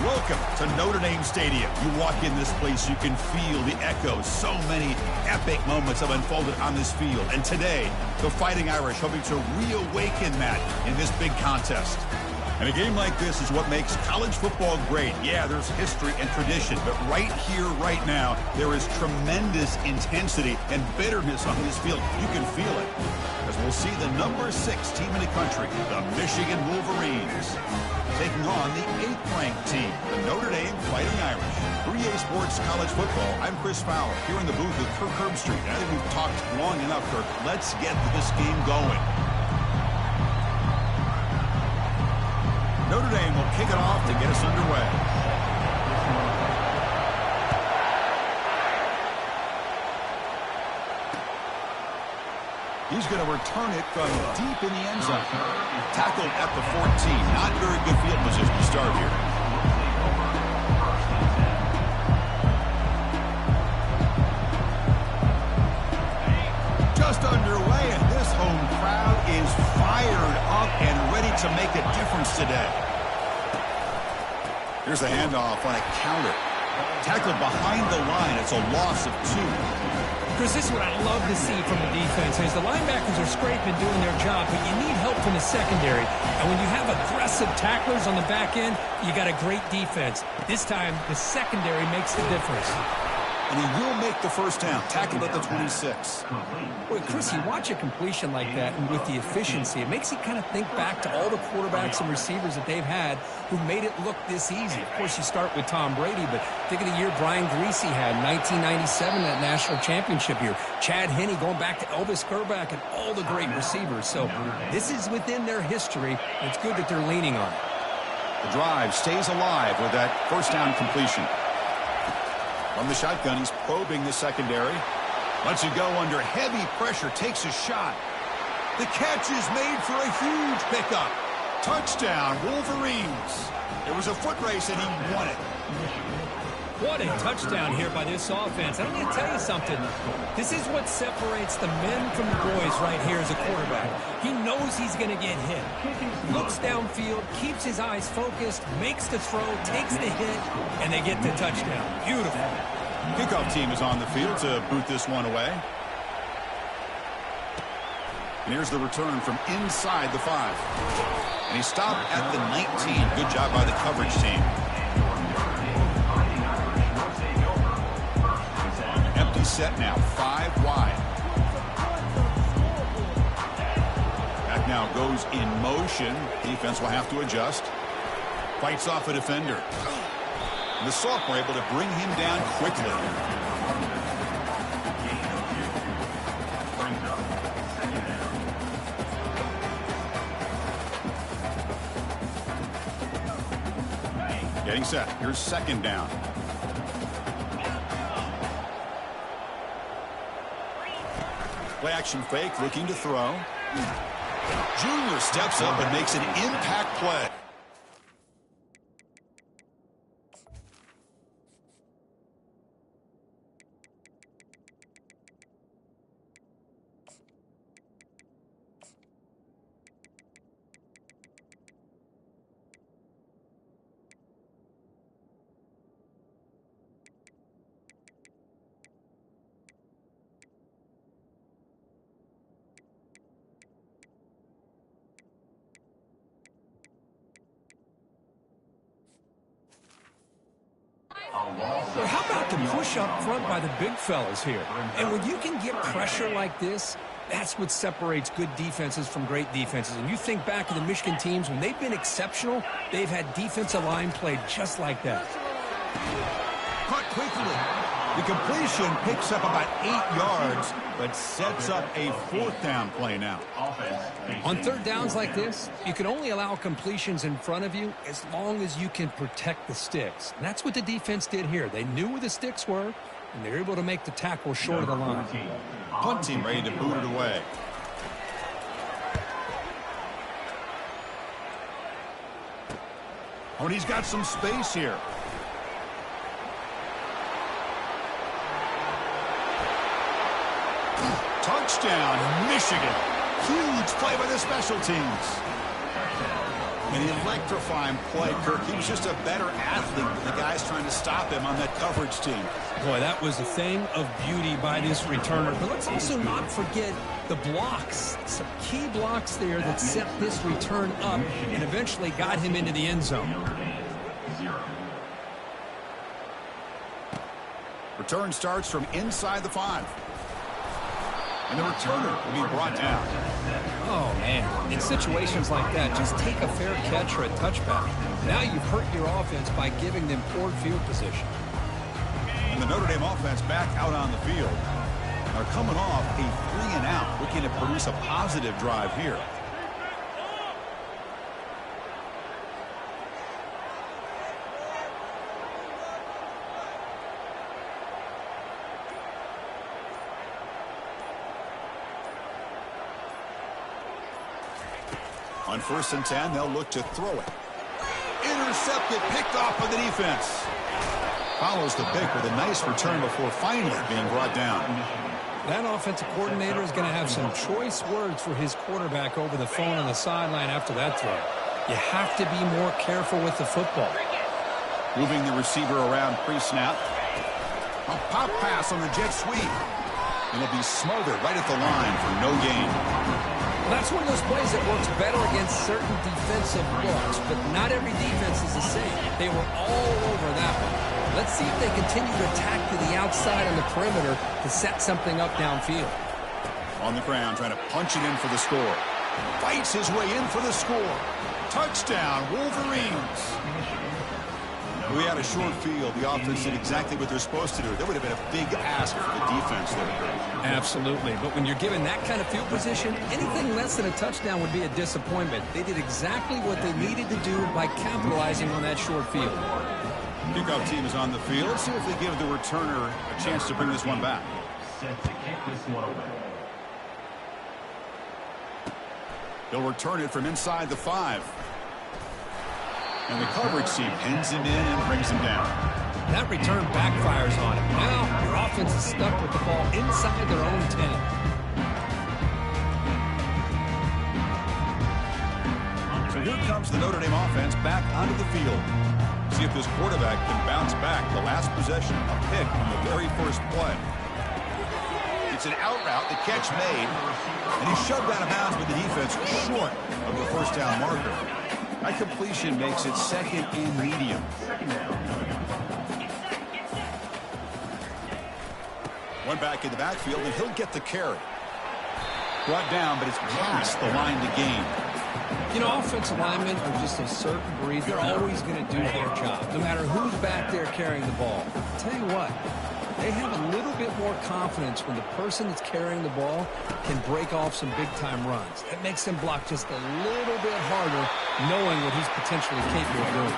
Welcome to Notre Dame Stadium. You walk in this place, you can feel the echoes. So many epic moments have unfolded on this field. And today, the Fighting Irish hoping to reawaken that in this big contest. And a game like this is what makes college football great. Yeah, there's history and tradition, but right here, right now, there is tremendous intensity and bitterness on this field. You can feel it. As we'll see the number 6 team in the country, the Michigan Wolverines, taking on the 8th-ranked team, the Notre Dame Fighting Irish. 3A Sports College Football. I'm Chris Fowler, here in the booth with Kirk Herbstreit. I think we've talked long enough, Kirk. Let's get this game going. Notre Dame will kick it off to get us underway. He's going to return it from deep in the end zone. Tackled at the 14. Not very good field position to start here. Just underway, and this home crowd is fired up and ready to make a difference today. Here's the handoff on a counter. Tackled behind the line. It's a loss of 2. Chris, this is what I love to see from the defense. Is the linebackers are scraping, doing their job, but you need help from the secondary. And when you have aggressive tacklers on the back end, you got a great defense. This time, the secondary makes the difference. And he will make the first down. Tackled at the 26. Boy, Chris, you watch a completion like that, and with the efficiency, it makes you kind of think back to all the quarterbacks and receivers that they've had who made it look this easy. Of course, you start with Tom Brady, but think of the year Brian Greasy had, 1997, that national championship year. Chad Henne going back to Elvis Grbac and all the great receivers. So this is within their history, and it's good that they're leaning on it. The drive stays alive with that first down completion. From the shotgun, he's probing the secondary. Lets it go under heavy pressure, takes a shot. The catch is made for a huge pickup. Touchdown, Wolverines. It was a foot race, and he won it. What a touchdown here by this offense. I'm going to tell you something. This is what separates the men from the boys right here as a quarterback. He knows he's going to get hit. Looks downfield, keeps his eyes focused, makes the throw, takes the hit, and they get the touchdown. Beautiful. Kickoff team is on the field to boot this one away. And here's the return from inside the 5. And he stopped at the 19. Good job by the coverage team. Empty set now, 5 wide. Back now goes in motion. Defense will have to adjust. Fights off a defender. The sophomore able to bring him down quickly. Getting set. Here's second down. Play action fake, looking to throw. Junior steps up and makes an impact play. Well, how about the push up front by the big fellas here? And when you can get pressure like this, that's what separates good defenses from great defenses. And you think back to the Michigan teams, when they've been exceptional, they've had defensive line play just like that. Caught quickly. The completion picks up about 8 yards, but sets up a 4th down play now. On third downs like this, you can only allow completions in front of you as long as you can protect the sticks. And that's what the defense did here. They knew where the sticks were, and they were able to make the tackle short of the line. Punt team ready to boot it away. Oh, and he's got some space here. Touchdown, Michigan. Huge play by the special teams. An electrifying play, Kirk. He was just a better athlete than the guys trying to stop him on that coverage team. Boy, that was a thing of beauty by this returner. But let's also not forget the blocks. Some key blocks there that set this return up and eventually got him into the end zone. Return starts from inside the 5. And the returner will be brought down. Oh, man. In situations like that, just take a fair catch or a touchback. Now you've hurt your offense by giving them poor field position. And the Notre Dame offense back out on the field. They're coming off a 3-and-out, looking to produce a positive drive here. On 1st and 10, they'll look to throw it. Intercepted, picked off by the defense. Follows the pick with a nice return before finally being brought down. That offensive coordinator is going to have some choice words for his quarterback over the phone on the sideline after that throw. You have to be more careful with the football. Moving the receiver around pre-snap. A pop pass on the jet sweep. And it'll be smothered right at the line for no gain. Well, that's one of those plays that works better against certain defensive looks, but not every defense is the same. They were all over that one. Let's see if they continue to attack to the outside on the perimeter to set something up downfield. On the ground, trying to punch it in for the score. Fights his way in for the score. Touchdown, Wolverines. We had a short field. The offense did exactly what they're supposed to do. That would have been a big ask for the defense there. Absolutely. But when you're given that kind of field position, anything less than a touchdown would be a disappointment. They did exactly what they needed to do by capitalizing on that short field. Kickoff team is on the field. Let's see if they give the returner a chance to bring this one back. Set to kick this one away. He'll return it from inside the 5. And the coverage team pins him in and brings him down. That return backfires on him. Now your offense is stuck with the ball inside their own 10. So here comes the Notre Dame offense back onto the field. See if this quarterback can bounce back. The last possession, a pick on the very first play. It's an out route, the catch made, and he shoved out of bounds with the defense short of the first down marker. That completion makes it 2nd and medium. One back in the backfield, and he'll get the carry. Brought down, but it's past the line to gain. You know, offensive linemen are just a certain breed. They're always going to do their job, no matter who's back there carrying the ball. I'll tell you what, they have a little bit more confidence when the person that's carrying the ball can break off some big-time runs. That makes them block just a little bit harder, knowing what he's potentially capable of doing.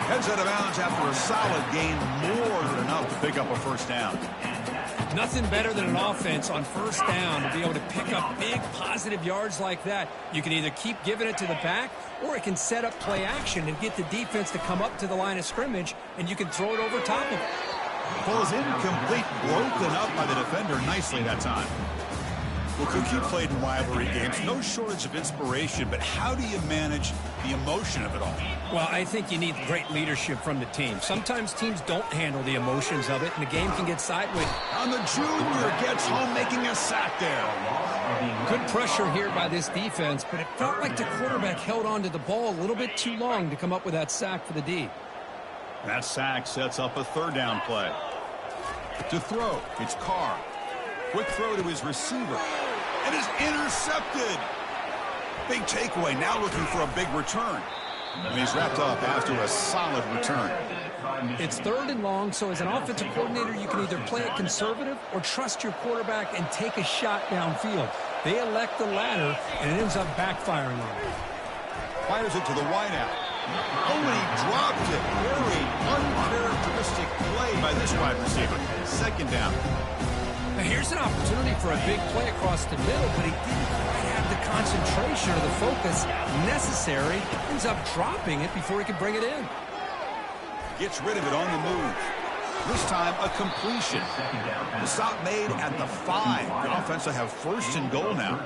Heads out of bounds after a solid gain, more than enough to pick up a first down. Nothing better than an offense on first down to be able to pick up big positive yards like that. You can either keep giving it to the back, or it can set up play action and get the defense to come up to the line of scrimmage, and you can throw it over top of it. Falls incomplete, broken up by the defender nicely that time. Well, Cook, you played in rivalry games. No shortage of inspiration, but how do you manage the emotion of it all? Well, I think you need great leadership from the team. Sometimes teams don't handle the emotions of it, and the game can get sideways. On the junior, gets home, making a sack there. Good pressure here by this defense, but it felt like the quarterback held on to the ball a little bit too long to come up with that sack for the D. That sack sets up a 3rd down play. To throw, it's Carr. Quick throw to his receiver. And is intercepted. Big takeaway, now looking for a big return. And he's wrapped up after a solid return. It's 3rd and long, so as an offensive coordinator, you can either play it conservative or trust your quarterback and take a shot downfield. They elect the latter, and it ends up backfiring on them. Fires it to the wideout. Oh, and he dropped it. Very uncharacteristic play by this wide receiver. 2nd down. Now here's an opportunity for a big play across the middle, but he didn't quite have the concentration or the focus necessary. Ends up dropping it before he could bring it in. Gets rid of it on the move. This time, a completion. The stop made at the 5. The offense will have first and goal now.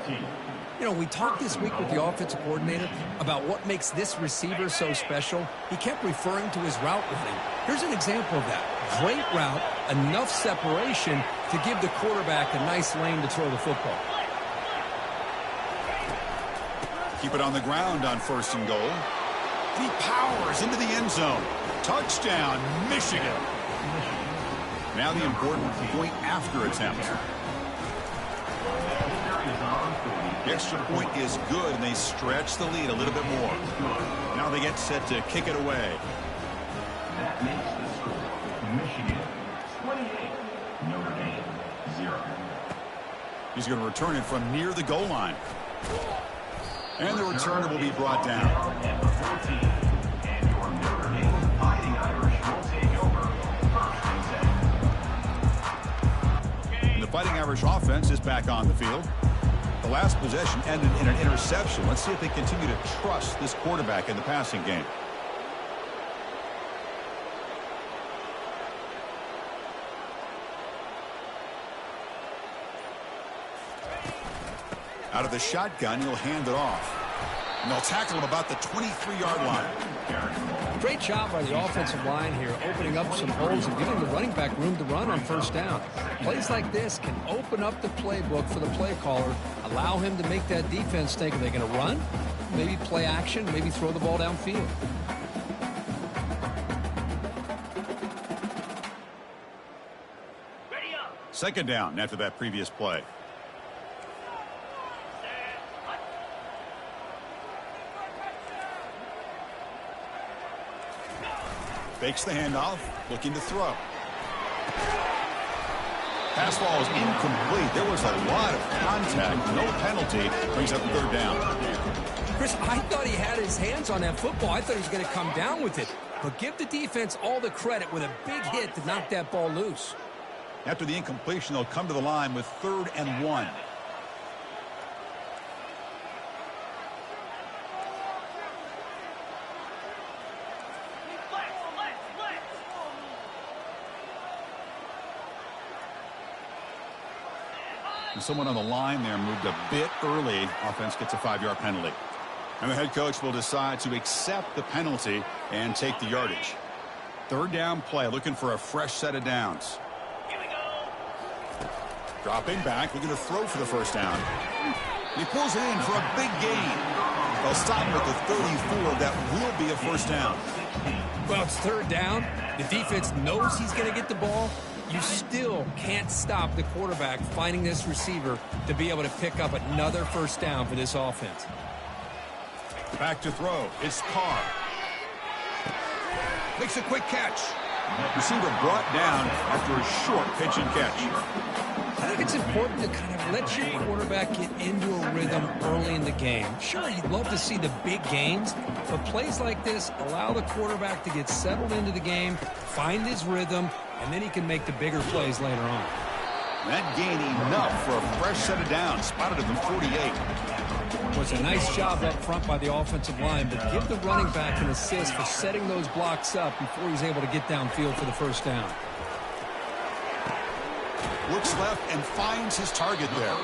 You know, we talked this week with the offensive coordinator about what makes this receiver so special. He kept referring to his route running. Here's an example of that. Great route, enough separation to give the quarterback a nice lane to throw the football. Keep it on the ground on first and goal. He powers into the end zone. Touchdown, Michigan. Now the important point after attempt. The extra point is good, and they stretch the lead a little bit more. Now they get set to kick it away. That makes the score Michigan 28, Notre Dame 0. He's going to return it from near the goal line. And the returner will be brought down. And your Notre Dame Fighting Irish will take over first and 10. And the Fighting Irish offense is back on the field. The last possession ended in an interception. Let's see if they continue to trust this quarterback in the passing game. Out of the shotgun, he'll hand it off. And they'll tackle him about the 23-yard line. Great job by the offensive line here, opening up some holes and giving the running back room to run on first down. Plays like this can open up the playbook for the play caller, allow him to make that defense think, are they going to run? Maybe play action, maybe throw the ball downfield. Second down after that previous play. Fakes the handoff, looking to throw. Pass ball is incomplete. There was a lot of contact. No penalty. Brings up third down. Chris, I thought he had his hands on that football. I thought he was going to come down with it. But give the defense all the credit with a big hit to knock that ball loose. After the incompletion, they'll come to the line with 3rd and 1. And someone on the line there moved a bit early. Offense gets a 5-yard penalty. And the head coach will decide to accept the penalty and take the yardage. 3rd down play, looking for a fresh set of downs. Here we go. Dropping back, looking to throw for the first down. He pulls it in for a big gain. They'll stop him at the 34. That will be a first down. Well, it's 3rd down. The defense knows he's going to get the ball. You still can't stop the quarterback finding this receiver to be able to pick up another first down for this offense. Back to throw. It's Carr. Makes a quick catch. Receiver brought down after a short pitch and catch. I think it's important to kind of let your quarterback get into a rhythm early in the game. Sure, you'd love to see the big gains, but plays like this allow the quarterback to get settled into the game, find his rhythm, and then he can make the bigger plays later on. That gain enough for a fresh set of downs, spotted at the 48. It was a nice job up front by the offensive line, but give the running back an assist for setting those blocks up before he's able to get downfield for the first down. Looks left and finds his target there.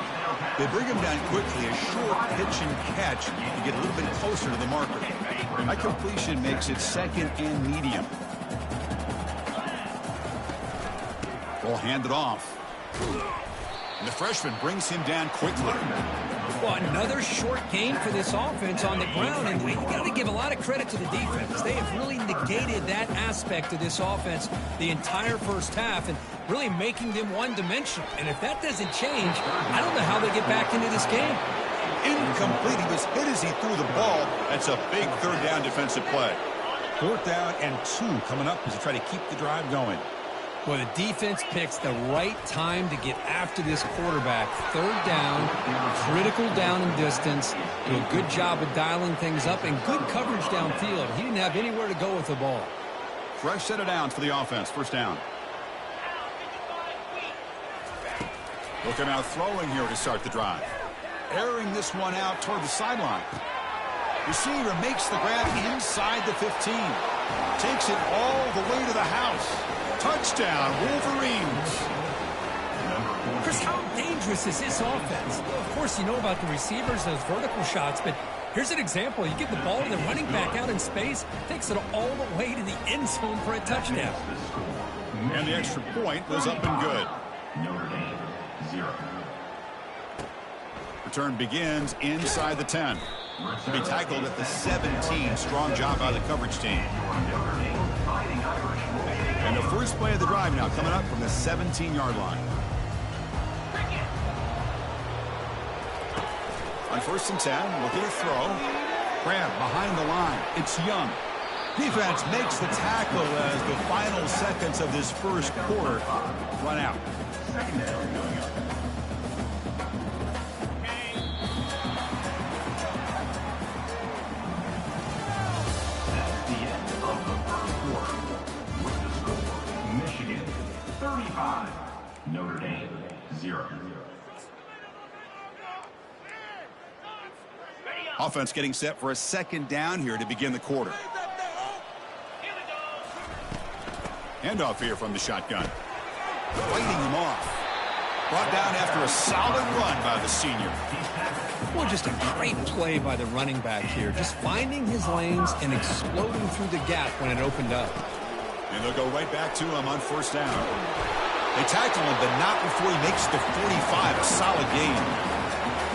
They bring him down quickly, a short pitch and catch to get a little bit closer to the marker. That completion makes it 2nd and medium. Ball handed off. And the freshman brings him down quickly. Well, another short gain for this offense on the ground, and we got to give a lot of credit to the defense. They have really negated that aspect of this offense the entire first half and really making them one-dimensional. And if that doesn't change, I don't know how they get back into this game. Incomplete. He was hit as he threw the ball. That's a big 3rd down defensive play. 4th down and 2 coming up as they try to keep the drive going. Well, the defense picks the right time to get after this quarterback. 3rd down, critical down and distance. Do a good job of dialing things up and good coverage downfield. He didn't have anywhere to go with the ball. Fresh set of downs for the offense. First down. Looking out throwing here to start the drive. Airing this one out toward the sideline. Receiver makes the grab inside the 15. Takes it all the way to the house. Touchdown, Wolverines. Chris, how dangerous is this offense? Well, of course, you know about the receivers, those vertical shots, but here's an example. You give the ball to the running back out in space, takes it all the way to the end zone for a touchdown. And the extra point was up and good. Notre Dame, 0. Return begins inside the 10. To be tackled at the 17. Strong job by the coverage team. And the first play of the drive now coming up from the 17-yard line. On 1st and 10, looking to throw. Grab behind the line. It's Young. Defense makes the tackle as the final seconds of this first quarter run out. Second down going up. That's the end of the first quarter. With the score, Michigan 35, Notre Dame 0. Offense getting set for a second down here to begin the quarter. Handoff here from the shotgun. Fighting him off. Brought down after a solid run by the senior. Well, just a great play by the running back here. Just finding his lanes and exploding through the gap when it opened up. And they'll go right back to him on 1st down. They tackle him, but not before he makes the 45. A solid gain.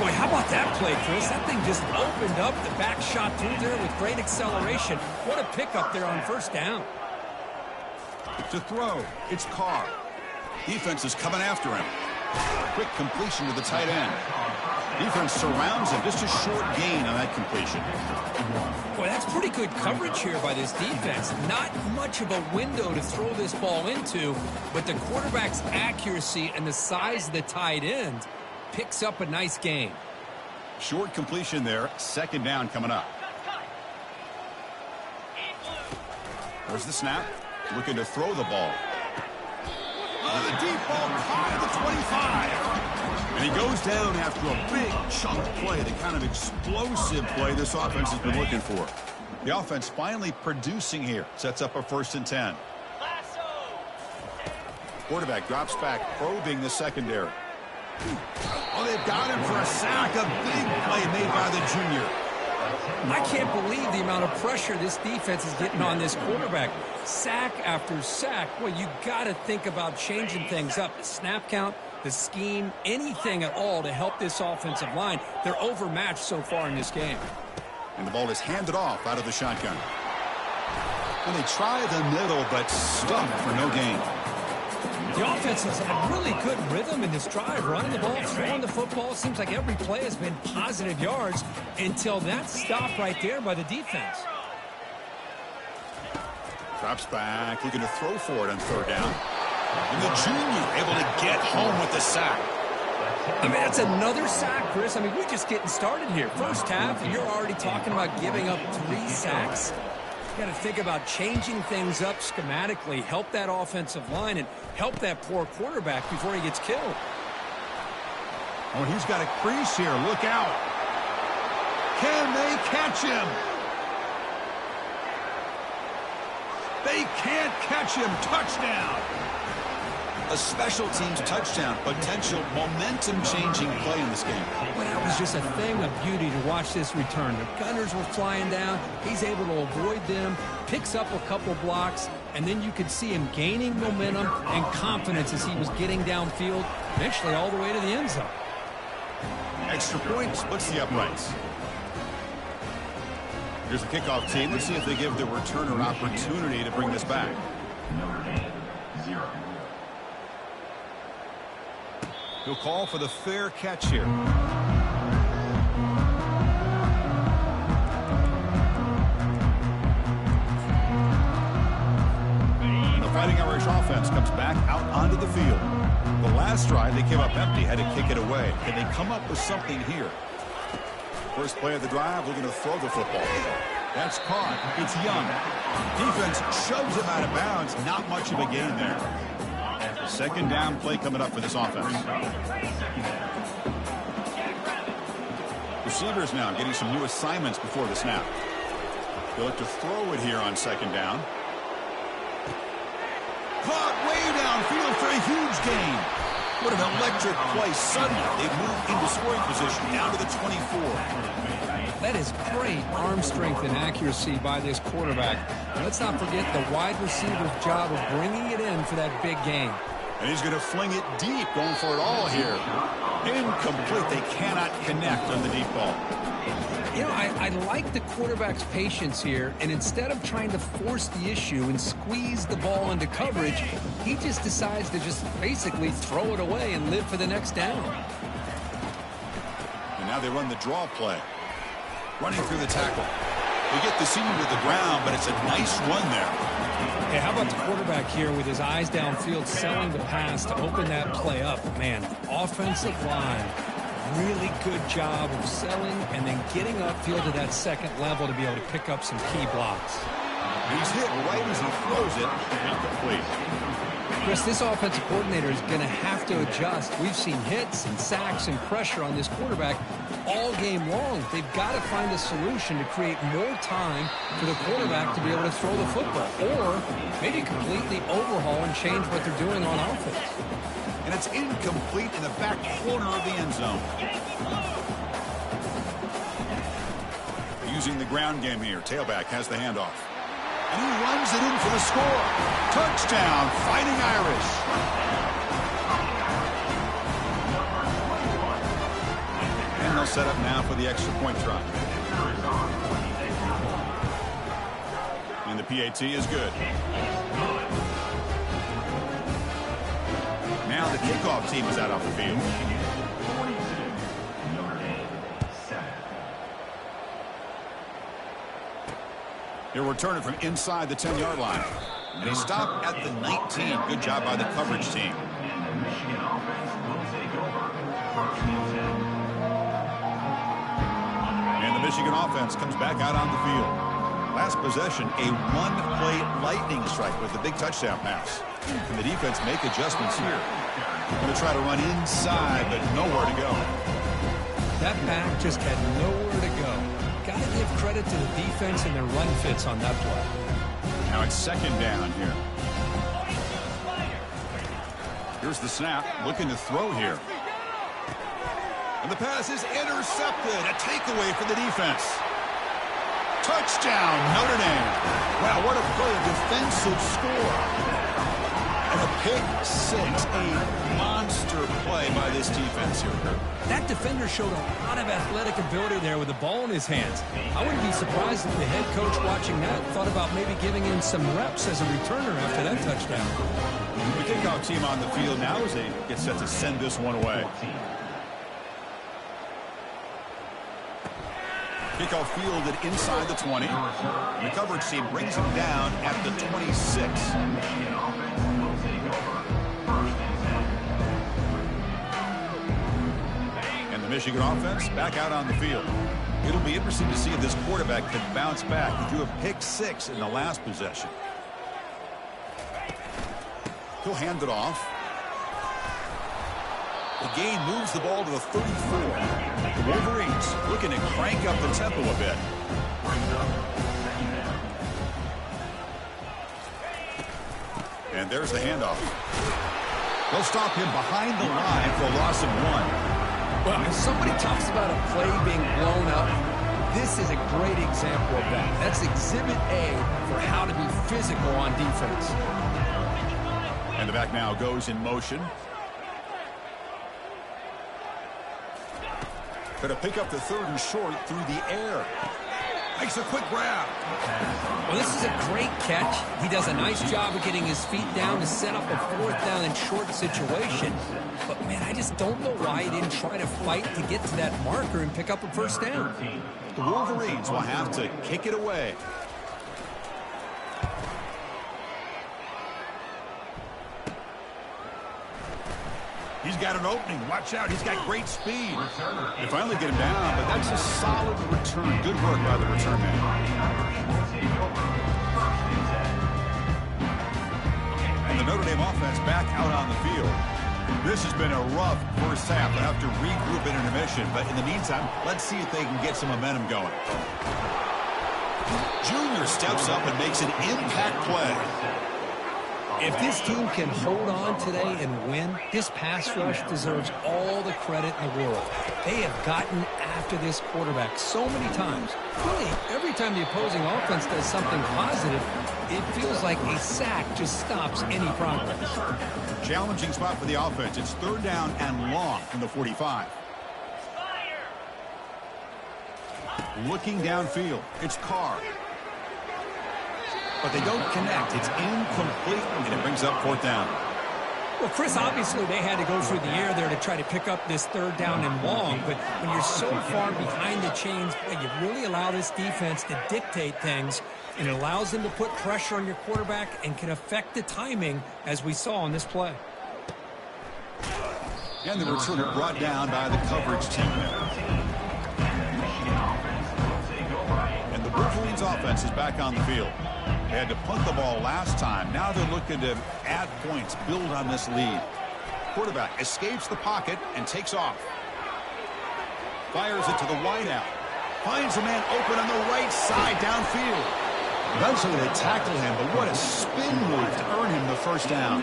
Boy, how about that play, Chris? That thing just opened up. The back shot through there with great acceleration. What a pickup there on 1st down. To throw, it's Carr. Defense is coming after him. Quick completion to the tight end. Defense surrounds him. Just a short gain on that completion. Boy, that's pretty good coverage here by this defense. Not much of a window to throw this ball into, but the quarterback's accuracy and the size of the tight end picks up a nice gain. Short completion there. 2nd down coming up. There's the snap. Looking to throw the ball. The deep ball caught at the 25. And he goes down after a big chunk play, the kind of explosive play this offense has been looking for. The offense finally producing here. Sets up a 1st and 10. Quarterback drops back, probing the secondary. Oh, they've got him for a sack. A big play made by the junior. I can't believe the amount of pressure this defense is getting on this quarterback. Sack after sack. Well, you got to think about changing things up. The snap count, the scheme, anything at all to help this offensive line. They're overmatched so far in this game. And the ball is handed off out of the shotgun. And they try the middle, but stuck for no gain. The offense has had really good rhythm in this drive, running the ball, throwing the football. Seems like every play has been positive yards until that stop right there by the defense. Drops back, looking to throw for it on 3rd down. And the junior able to get home with the sack. I mean, that's another sack, Chris. I mean, we're just getting started here. First half, and you're already talking about giving up 3 sacks. You got to think about changing things up schematically, help that offensive line, and help that poor quarterback before he gets killed. Oh, he's got a crease here. Look out. Can they catch him? They can't catch him. Touchdown. A special teams touchdown. Potential momentum-changing play in this game. Well, that was just a thing of beauty to watch this return. The gunners were flying down. He's able to avoid them, picks up a couple blocks, and then you could see him gaining momentum and confidence as he was getting downfield, eventually all the way to the end zone. Extra point splits the uprights. Here's the kickoff team. Let's see if they give the returner an opportunity to bring this back. Notre Dame 0. He'll call for the fair catch here. The Fighting Irish offense comes back out onto the field. The last drive they came up empty, had to kick it away. Can they come up with something here? First play of the drive, looking to throw the football. That's caught. It's Young. Defense shoves him out of bounds. Not much of a gain there. 2nd down play coming up for this offense. Receivers now getting some new assignments before the snap. They'll look to throw it here on second down. Caught way downfield for a huge gain. What an electric play. Suddenly, they've moved into scoring position down to the 24. That is great arm strength and accuracy by this quarterback. And let's not forget the wide receiver's job of bringing it in for that big gain. And he's going to fling it deep, going for it all here. Incomplete. They cannot connect on the deep ball. You know, I like the quarterback's patience here, and instead of trying to force the issue and squeeze the ball into coverage, he just decides to just basically throw it away and live for the next down. And now they run the draw play. Running through the tackle. They get the senior to the ground, but it's a nice run there. Hey, how about the quarterback here with his eyes downfield, selling the pass to open that play up? Man, offensive line. Really good job of selling and then getting upfield to that second level to be able to pick up some key blocks. He's hit right as he throws it. Incomplete. Chris, this offensive coordinator is going to have to adjust. We've seen hits and sacks and pressure on this quarterback all game long. They've got to find a solution to create more time for the quarterback to be able to throw the football, or maybe completely overhaul and change what they're doing on offense. And it's incomplete in the back corner of the end zone. Using the ground game here. Tailback has the handoff. And he runs it in for the score. Touchdown, Fighting Irish. And they'll set up now for the extra point try. And the PAT is good. Now the kickoff team is out on the field. He'll return it from inside the 10-yard line. And he stopped at the 19. Good job by the coverage team. And the Michigan offense comes back out on the field. Last possession, a one-play lightning strike with the big touchdown pass. And the defense make adjustments here. Going to try to run inside, but nowhere to go. That back just had nowhere to go. Got to give credit to the defense and their run fits on that play. Now it's second down here. Here's the snap, looking to throw here. And the pass is intercepted. A takeaway for the defense. Touchdown, Notre Dame. Wow, what a play, a defensive score. And a pick six, a monster play by this defense here. That defender showed a lot of athletic ability there with the ball in his hands. I wouldn't be surprised if the head coach watching that thought about maybe giving him some reps as a returner after that touchdown. The kickoff team on the field now as they get set to send this one away. Kickoff fielded inside the 20. The coverage team brings him down at the 26. And the Michigan offense back out on the field. It'll be interesting to see if this quarterback can bounce back. He threw a pick six in the last possession. He'll hand it off. The gain moves the ball to the 34. The Wolverines looking to crank up the tempo a bit. And there's the handoff. They'll stop him behind the line for a loss of one. Well, if somebody talks about a play being blown up, this is a great example of that. That's Exhibit A for how to be physical on defense. And the back now goes in motion. Going to pick up the third and short through the air. Makes a quick grab. Well, this is a great catch. He does a nice job of getting his feet down to set up a fourth down and short situation. But, man, I just don't know why he didn't try to fight to get to that marker and pick up a first down. The Wolverines will have to kick it away. He's got an opening. Watch out. He's got great speed. They finally get him down, but that's a solid return. Good work by the return man. And the Notre Dame offense back out on the field. This has been a rough first half. They'll have to regroup in intermission, but in the meantime, let's see if they can get some momentum going. steps up and makes an impact play. If this team can hold on today and win, this pass rush deserves all the credit in the world. They have gotten after this quarterback so many times. Really, every time the opposing offense does something positive, it feels like a sack just stops any progress. Challenging spot for the offense. It's 3rd down and long from the 45. Looking downfield, it's Carr. But they don't connect. It's incomplete, and it brings up 4th down. Well, Chris, obviously they had to go through the air there to try to pick up this 3rd down and long, but when you're so far behind the chains, you really allow this defense to dictate things, and it allows them to put pressure on your quarterback and can affect the timing, as we saw on this play. And the returner brought down by the coverage team. And the Wolverines offense is back on the field. They had to punt the ball last time. Now they're looking to add points, build on this lead. Quarterback escapes the pocket and takes off. Fires it to the wideout. Finds a man open on the right side downfield. Eventually they tackle him, but what a spin move to earn him the 1st down.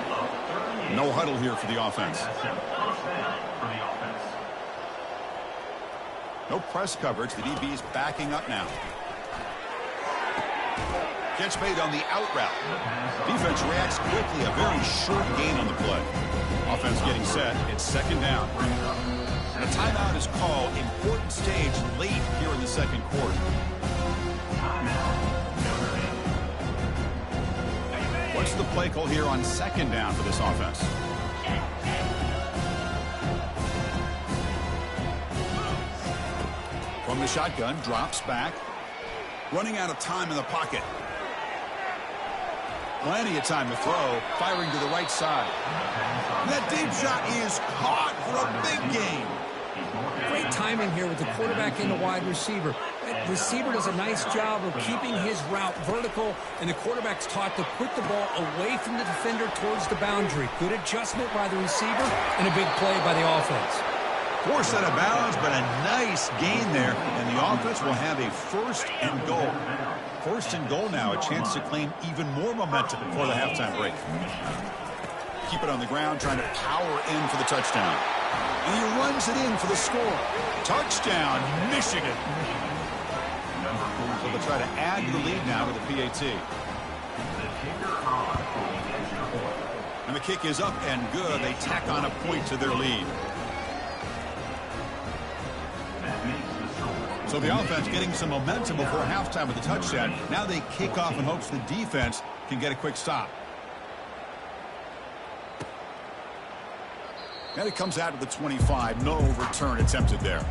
No huddle here for the offense. No press coverage. The DB's backing up now. Catch made on the out route. Defense reacts quickly. A very short gain on the play. Offense getting set. It's 2nd down. And a timeout is called. Important stage late here in the 2nd quarter. What's the play call here on 2nd down for this offense? From the shotgun, drops back. Running out of time in the pocket. Plenty of time to throw. Firing to the right side. That deep shot is caught for a big gain. Great timing here with the quarterback and the wide receiver. That receiver does a nice job of keeping his route vertical, and the quarterback's taught to put the ball away from the defender towards the boundary. Good adjustment by the receiver and a big play by the offense. Forced out of bounds, but a nice gain there, and the offense will have a 1st and goal. 1st and goal now, a chance to claim even more momentum before the halftime break. Keep it on the ground, trying to power in for the touchdown. And he runs it in for the score. Touchdown, Michigan. So they'll try to add to the lead now with a PAT. And the kick is up and good. They tack on a point to their lead. So the offense getting some momentum before halftime with the touchdown. Now they kick off in hopes the defense can get a quick stop. And it comes out of the 25. No return attempted there.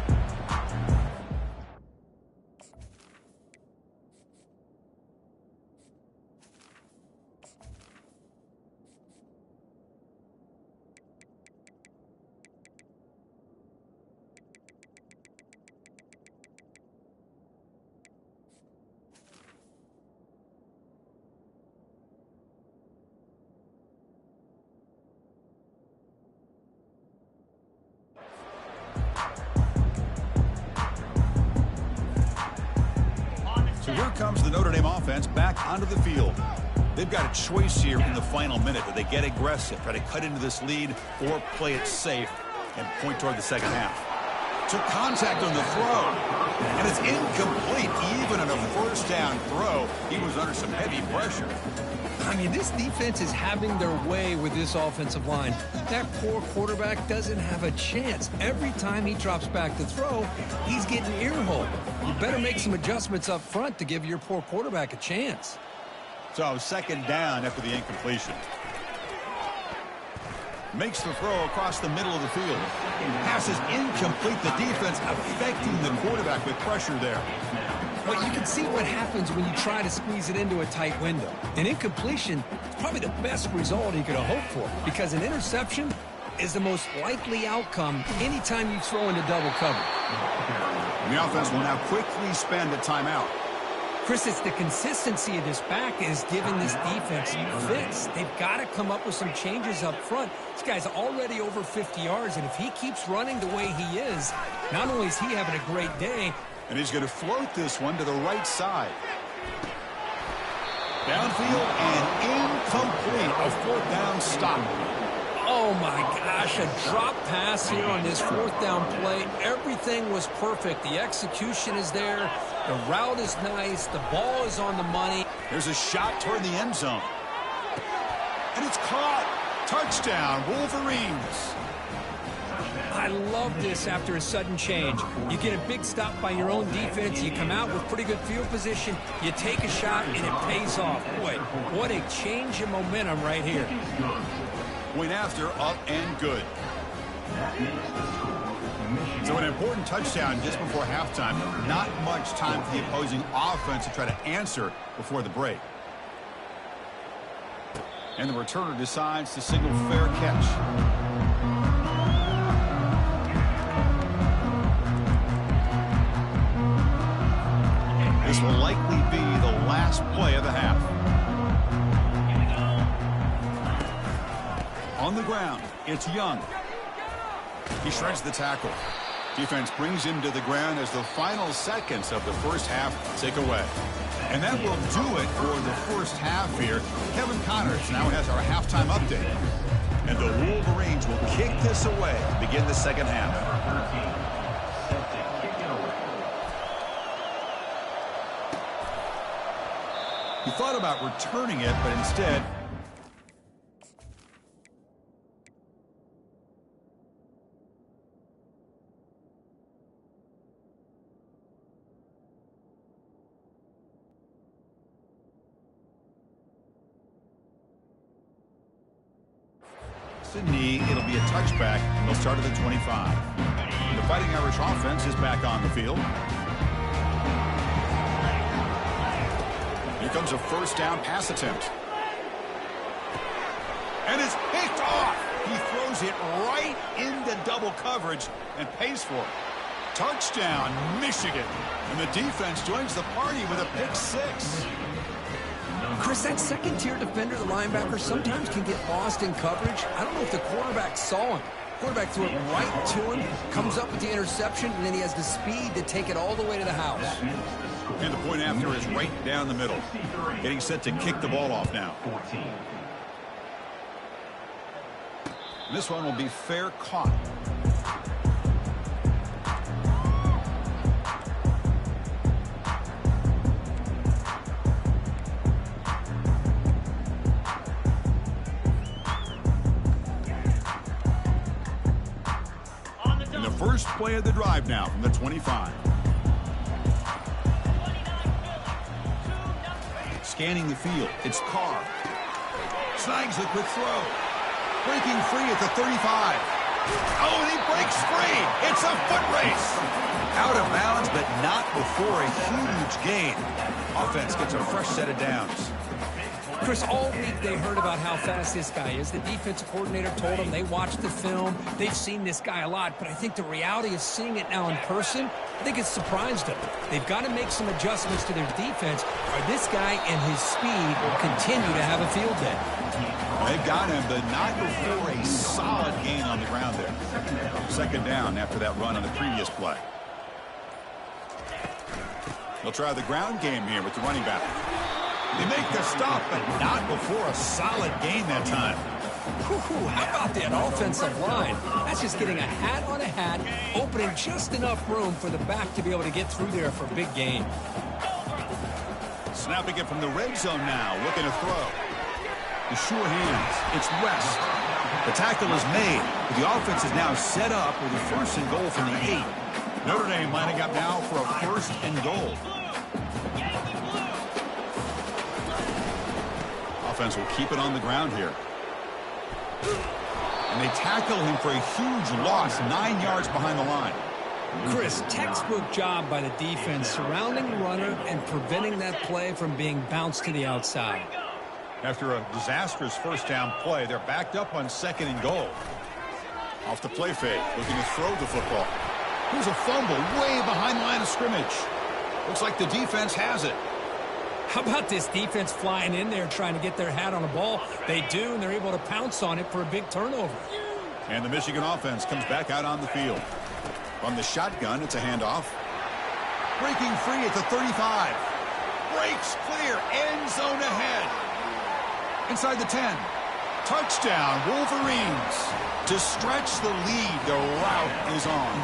So here comes the Notre Dame offense back onto the field. They've got a choice here in the final minute. Do they get aggressive, try to cut into this lead, or play it safe and point toward the 2nd half? Took contact on the throw, and it's incomplete. Even on a 1st down throw, he was under some heavy pressure. I mean, this defense is having their way with this offensive line. That poor quarterback doesn't have a chance. Every time he drops back to throw, he's getting earholed. You better make some adjustments up front to give your poor quarterback a chance. So 2nd down after the incompletion. Makes the throw across the middle of the field. Pass is incomplete. The defense affecting the quarterback with pressure there. Well, you can see what happens when you try to squeeze it into a tight window. An incompletion is probably the best result he could have hoped for, because an interception is the most likely outcome anytime you throw into double cover. And the offense will now quickly spend a timeout. Chris, it's the consistency of this back is giving this defense fits. They've got to come up with some changes up front. This guy's already over 50 yards, and if he keeps running the way he is, not only is he having a great day, and he's going to float this one to the right side. Downfield and incomplete. A fourth down stop. Oh, my gosh, a drop pass here on this fourth down play. Everything was perfect. The execution is there. The route is nice. The ball is on the money. Here's a shot toward the end zone. And it's caught. Touchdown, Wolverines. I love this after a sudden change. You get a big stop by your own defense. You come out with pretty good field position. You take a shot, and it pays off. Boy, what a change in momentum right here. Point after, up and good. So an important touchdown just before halftime. Not much time for the opposing offense to try to answer before the break. And the returner decides to signal fair catch. This will likely be the last play of the half. On the ground, it's Young. He shreds the tackle. Defense brings him to the ground as the final seconds of the first half tick away. And that will do it for the first half here. Kevin Connors now has our halftime update. And the Wolverines will kick this away to begin the second half. He thought about returning it, but instead... Knee, it'll be a touchback. They'll start at the 25. The Fighting Irish offense is back on the field. Here comes a first down pass attempt. And it's picked off. He throws it right into double coverage and pays for it. Touchdown, Michigan. And the defense joins the party with a pick six. Chris, that second-tier defender, the linebacker, sometimes can get lost in coverage. I don't know if the quarterback saw him. Quarterback threw it right to him, comes up with the interception, and then he has the speed to take it all the way to the house. And the point after is right down the middle. Getting set to kick the ball off now. This one will be fair caught. First play of the drive now from the 25. Scanning the field, it's Carr. Snags the quick throw. Breaking free at the 35. Oh, and he breaks free. It's a foot race. Out of bounds, but not before a huge gain. Offense gets a fresh set of downs. Chris, all week they heard about how fast this guy is. The defensive coordinator told them they watched the film. They've seen this guy a lot, but I think the reality of seeing it now in person, I think it's surprised them. They've got to make some adjustments to their defense, or this guy and his speed will continue to have a field day. They've got him, but not before a solid gain on the ground there. Second down after that run on the previous play. They'll try the ground game here with the running back. They make the stop, but not before a solid gain that time. How about that offensive line? That's just getting a hat on a hat, opening just enough room for the back to be able to get through there for a big gain. Snapping it from the red zone now, looking to throw. The sure hands, it's West. The tackle is made, but the offense is now set up with a first and goal from the 8. Notre Dame lining up now for a first and goal. Offense will keep it on the ground here. And they tackle him for a huge loss, 9 yards behind the line. Chris, textbook job by the defense, surrounding the runner and preventing that play from being bounced to the outside. After a disastrous first down play, they're backed up on second and goal. Off the play fake, looking to throw the football. Here's a fumble way behind the line of scrimmage. Looks like the defense has it. How about this defense flying in there trying to get their hat on the ball? They do, and they're able to pounce on it for a big turnover. And the Michigan offense comes back out on the field. From the shotgun, it's a handoff. Breaking free at the 35. Breaks looks clear. End zone ahead. Inside the 10. Touchdown, Wolverines. To stretch the lead, the route is on.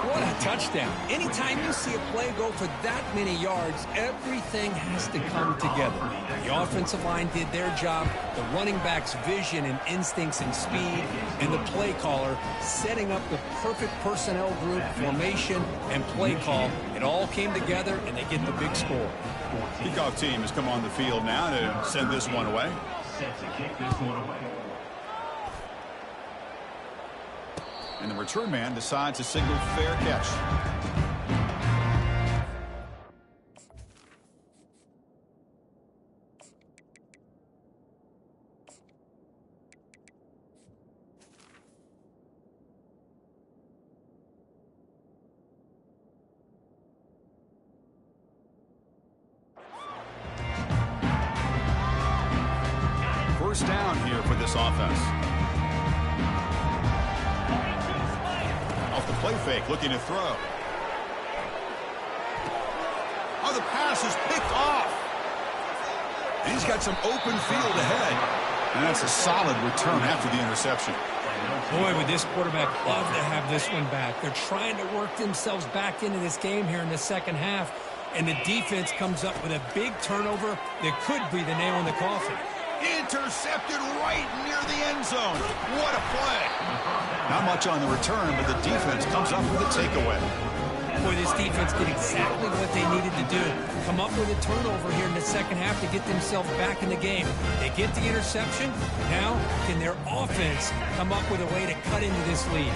What a touchdown. Anytime you see a play go for that many yards, everything has to come together. The offensive line did their job, the running back's vision and instincts and speed, and the play caller setting up the perfect personnel group, formation, and play call. It all came together, and they get the big score. Kickoff team has come on the field now to send this one away. Set to kick this one away. And the return man decides to signal fair catch. First down here for this offense. Off the play fake, looking to throw. Oh, the pass is picked off. And he's got some open field ahead. And that's a solid return after the interception. Boy, would this quarterback love to have this one back. They're trying to work themselves back into this game here in the second half. And the defense comes up with a big turnover that could be the nail in the coffin. Intercepted right near the end zone. What a play. Not much on the return, but the defense comes up with a takeaway. Boy, this defense did exactly what they needed to do. Come up with a turnover here in the second half to get themselves back in the game. They get the interception. Now, can their offense come up with a way to cut into this lead?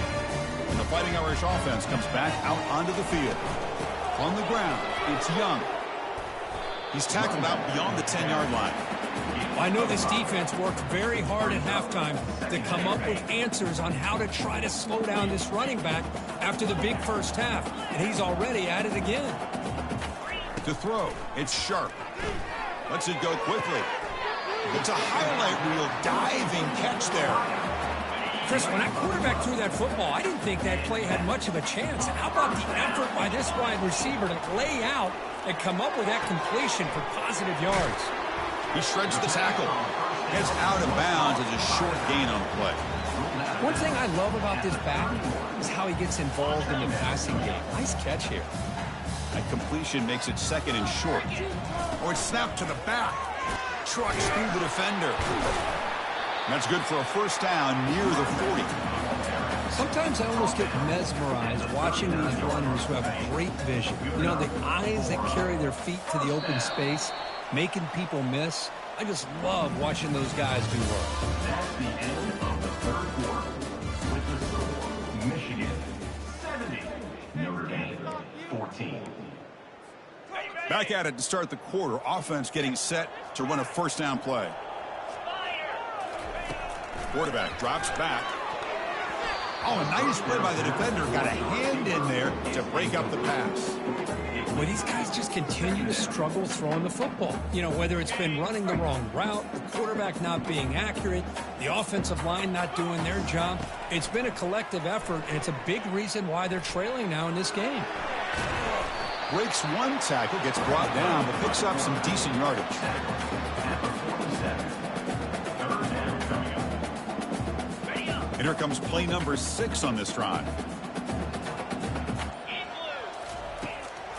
And the Fighting Irish offense comes back out onto the field. On the ground, it's Young. He's tackled out beyond the 10-yard line. I know this defense worked very hard at halftime to come up with answers on how to try to slow down this running back after the big first half, and he's already at it again. To throw, it's Sharp. Lets it go quickly. It's a highlight reel diving catch there. Chris, when that quarterback threw that football, I didn't think that play had much of a chance. How about the effort by this wide receiver to lay out and come up with that completion for positive yards? He shreds the tackle. Gets out of bounds as a short gain on the play. One thing I love about this back is how he gets involved in the passing game. Nice catch here. That completion makes it second and short. Or it's snapped to the back. Trucks through the defender. That's good for a first down near the 40. Sometimes I almost get mesmerized watching these runners who have great vision. You know, the eyes that carry their feet to the open space, making people miss. I just love watching those guys do work. That's the end of the third quarter. With the score, Michigan 70, Notre Dame 14. Back at it to start the quarter. Offense getting set to run a first down play. Quarterback drops back. Oh, a nice play by the defender. Got a hand in there to break up the pass. Well, these guys just continue to struggle throwing the football. You know, whether it's been running the wrong route, the quarterback not being accurate, the offensive line not doing their job. It's been a collective effort, and it's a big reason why they're trailing now in this game. Breaks one tackle, gets brought down, but picks up some decent yardage. And here comes play number 6 on this drive.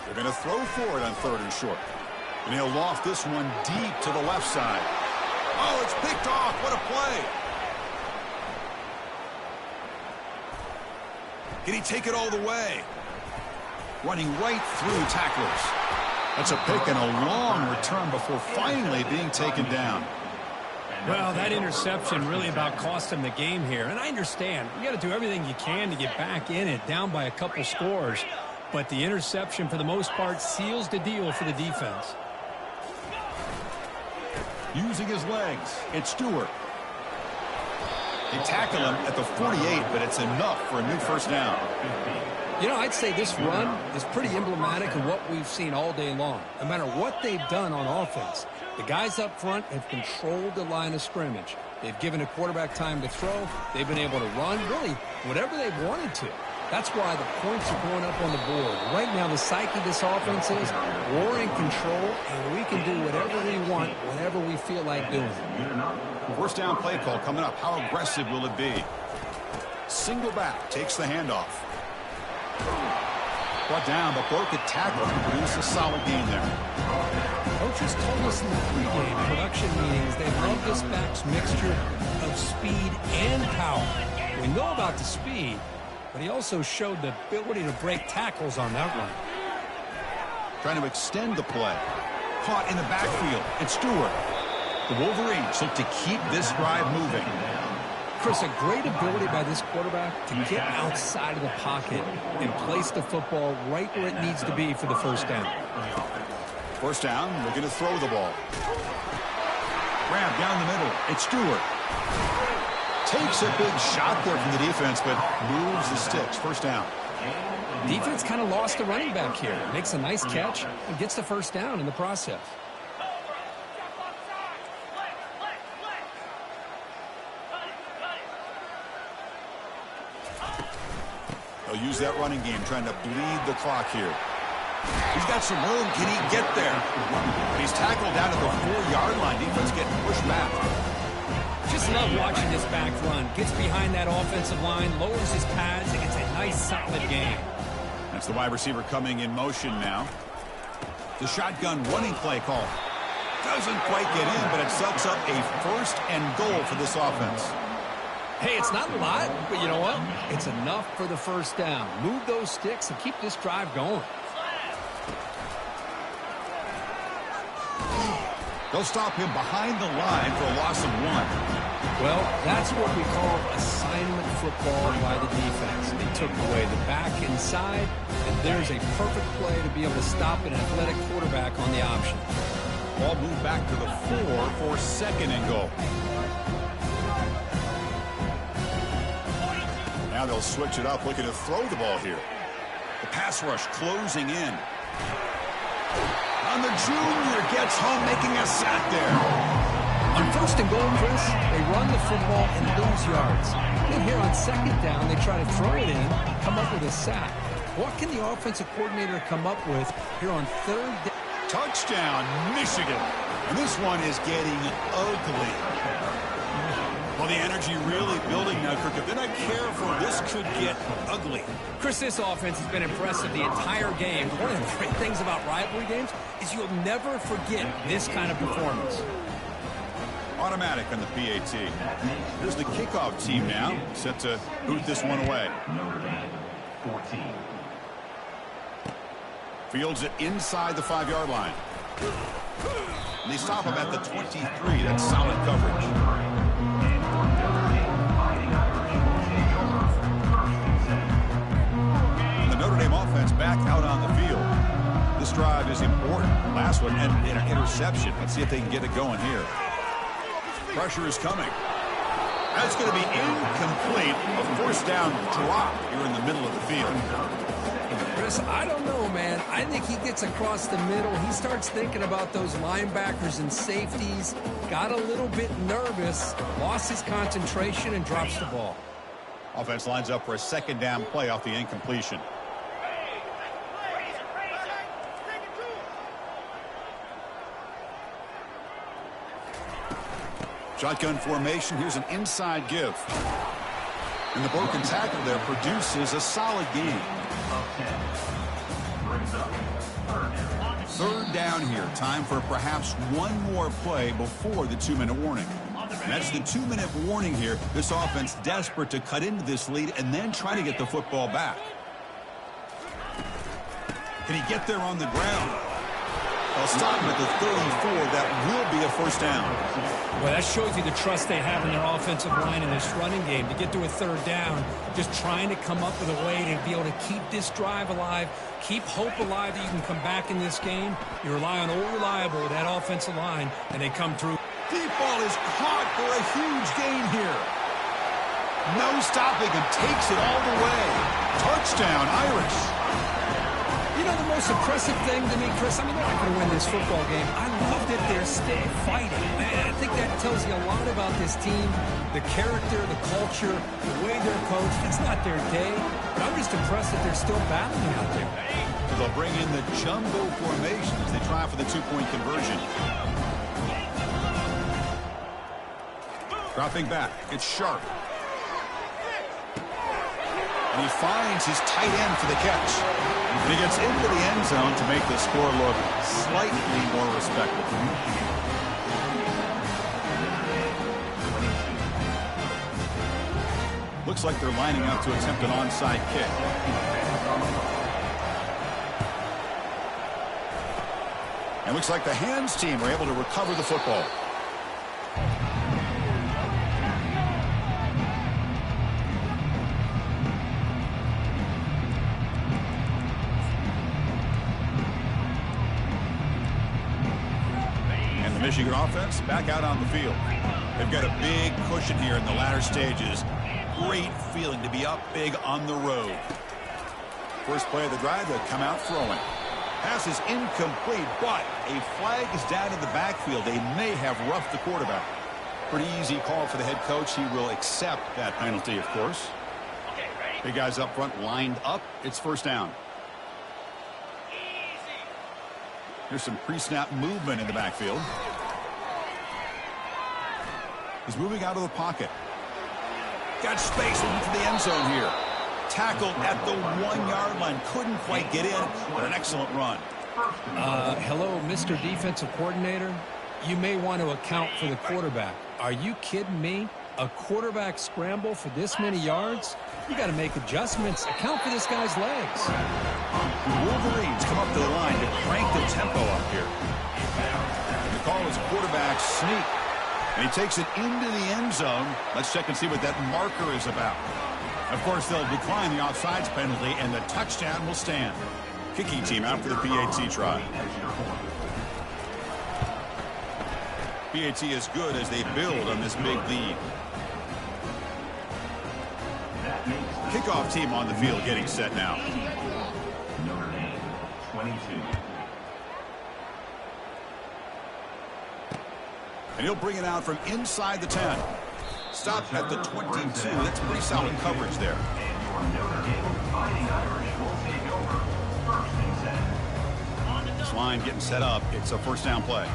They're going to throw for it on third and short. And he'll loft this one deep to the left side. Oh, it's picked off. What a play. Can he take it all the way? Running right through tacklers. That's a pick and a long return before finally being taken down. Well, that interception really about cost him the game here. And I understand. You got to do everything you can to get back in it, down by a couple scores. But the interception, for the most part, seals the deal for the defense. Using his legs, it's Stewart. They tackle him at the 48, but it's enough for a new first down. You know, I'd say this run is pretty emblematic of what we've seen all day long. No matter what they've done on offense, the guys up front have controlled the line of scrimmage. They've given a quarterback time to throw. They've been able to run, really, whatever they've wanted to. That's why the points are going up on the board. Right now, the psyche of this offense is we're in control, and we can do whatever we want, whenever we feel like doing it. First down play call coming up. How aggressive will it be? Single back, takes the handoff. Brought down, but broke a tackle. Produced a solid gain there. Coaches told us in the pregame production meetings they love this back's mixture of speed and power. We know about the speed, but he also showed the ability to break tackles on that run. Trying to extend the play. Caught in the backfield. And Stewart. The Wolverines look to keep this drive moving. Chris, a great ability by this quarterback to get outside of the pocket and place the football right where it needs to be for the first down. First down, looking to throw the ball. Grab down the middle. It's Stewart. Takes a big shot there from the defense, but moves the sticks. First down. Defense kind of lost the running back here. Makes a nice catch and gets the first down in the process. They'll use that running game, trying to bleed the clock here. He's got some room. Can he get there? He's tackled down at the 4-yard line. Defense getting pushed back. Just love watching this back run. Gets behind that offensive line, lowers his pads, and gets a nice, solid gain. That's the wide receiver coming in motion now. The shotgun running play call. Doesn't quite get in, but it sets up a first and goal for this offense. Hey, it's not a lot, but you know what? It's enough for the first down. Move those sticks and keep this drive going. They'll stop him behind the line for a loss of 1. Well, that's what we call assignment football by the defense. They took away the back inside, and there's a perfect play to be able to stop an athletic quarterback on the option. Ball moved back to the 4 for second and goal. Now they'll switch it up, looking to throw the ball here. The pass rush closing in. And the junior gets home, making a sack there. On first and goal, Chris, they run the football and lose yards. Then here on second down, they try to throw it in, come up with a sack. What can the offensive coordinator come up with here on third down? Touchdown, Michigan. And this one is getting ugly. Well, the energy really building now, Kirk. If they're not careful, this could get ugly. Chris, this offense has been impressive the entire game. One of the great things about rivalry games is you'll never forget this kind of performance. Automatic on the PAT. Here's the kickoff team now, set to boot this one away. Notre Dame, 14. Fields it inside the 5-yard line. And they stop him at the 23. That's solid coverage. Notre Dame offense back out on the field. This drive is important. Last one ended in an interception. Let's see if they can get it going here. Pressure is coming. That's going to be incomplete. A first down drop here in the middle of the field. Chris, I don't know, man. I think he gets across the middle. He starts thinking about those linebackers and safeties. Got a little bit nervous. Lost his concentration and drops the ball. Offense lines up for a second down play off the incompletion. Shotgun formation. Here's an inside give. And the broken tackle there produces a solid gain. Third down here. Time for perhaps one more play before the 2-minute warning. And that's the 2-minute warning here. This offense desperate to cut into this lead and then try to get the football back. Can he get there on the ground? They'll stop him at the 34. That will be a first down. Well, that shows you the trust they have in their offensive line in this running game. To get to a third down, just trying to come up with a way to be able to keep this drive alive, keep hope alive that you can come back in this game. You rely on old reliable, that offensive line, and they come through. Deep ball is caught for a huge gain here. No stopping him. Takes it all the way. Touchdown, Irish. You know, the most impressive thing to me, Chris, I mean, they're not going to win this football game. I love that they're still fighting. And I think that tells you a lot about this team, the character, the culture, the way they're coached. It's not their day, but I'm just impressed that they're still battling out there. So they'll bring in the jumbo formation as they try for the two-point conversion. Dropping back, it's Sharp. And he finds his tight end for the catch. And he gets into the end zone to make the score look slightly more respectable. Looks like they're lining up to attempt an onside kick. And looks like the hands team are able to recover the football. Michigan offense back out on the field. They've got a big cushion here in the latter stages. Great feeling to be up big on the road. First play of the drive, they'll come out throwing. Pass is incomplete, but a flag is down in the backfield. They may have roughed the quarterback. Pretty easy call for the head coach. He will accept that penalty, of course. Big guys up front lined up. It's first down. Here's some pre-snap movement in the backfield. He's moving out of the pocket. Got space into the end zone here. Tackled at the 1-yard line. Couldn't quite get in, but an excellent run. Hello, Mr. Defensive Coordinator. You may want to account for the quarterback. Are you kidding me? A quarterback scramble for this many yards? You got to make adjustments. Account for this guy's legs. The Wolverines come up to the line to crank the tempo up here. The call is quarterback sneak. And he takes it into the end zone. Let's check and see what that marker is about. Of course, they'll decline the offsides penalty, and the touchdown will stand. Kicking team out for the PAT try. PAT is good as they build on this big lead. Kickoff team on the field getting set now. Notre Dame, 22. And he'll bring it out from inside the 10. Stop at the 22. That's pretty solid coverage there. And your Notre Dame Fighting Irish will take over first and 10. This line getting set up. It's a first down play.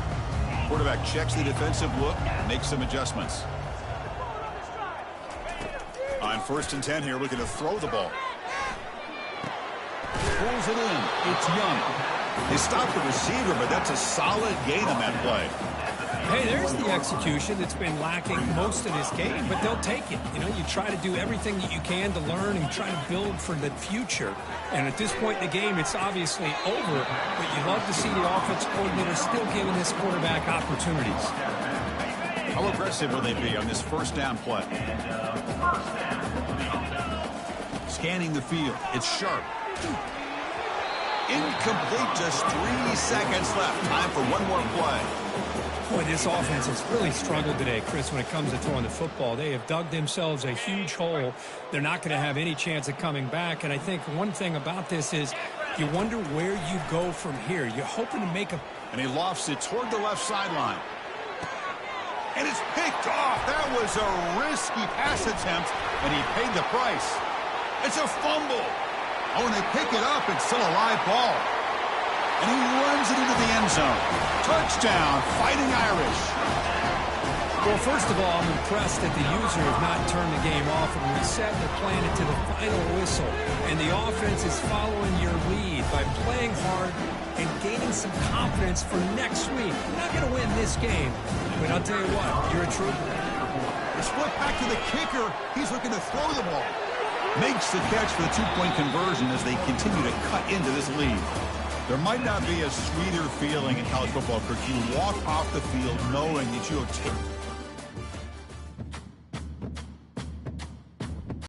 Quarterback checks the defensive look, makes some adjustments. On first and 10 here, looking to throw the ball. Pulls it in. It's Young. They stop the receiver, but that's a solid gain on that play. Hey, there's the execution that's been lacking most of this game, but they'll take it. You know, you try to do everything that you can to learn and try to build for the future. And at this point in the game, it's obviously over, but you love to see the offense coordinator still giving this quarterback opportunities. How aggressive will they be on this first down play? Scanning the field. It's Sharp. Incomplete. Just 3 seconds left. Time for one more play. Boy, this offense has really struggled today, Chris, when it comes to throwing the football. They have dug themselves a huge hole. They're not going to have any chance of coming back. And I think one thing about this is you wonder where you go from here. You're hoping to make a... And he lofts it toward the left sideline. And it's picked off. That was a risky pass attempt, and he paid the price. It's a fumble. Oh, and they pick it up. It's still a live ball. And he runs it into the end zone. Touchdown, Fighting Irish. Well, first of all, I'm impressed that the user has not turned the game off, and we said they're playing it to the final whistle. And the offense is following your lead by playing hard and gaining some confidence for next week. You're not going to win this game, but I'll tell you what, you're a trooper. It's split back to the kicker. He's looking to throw the ball. Makes the catch for the two-point conversion as they continue to cut into this lead. There might not be a sweeter feeling in college football, Kirk. You walk off the field knowing that you have taken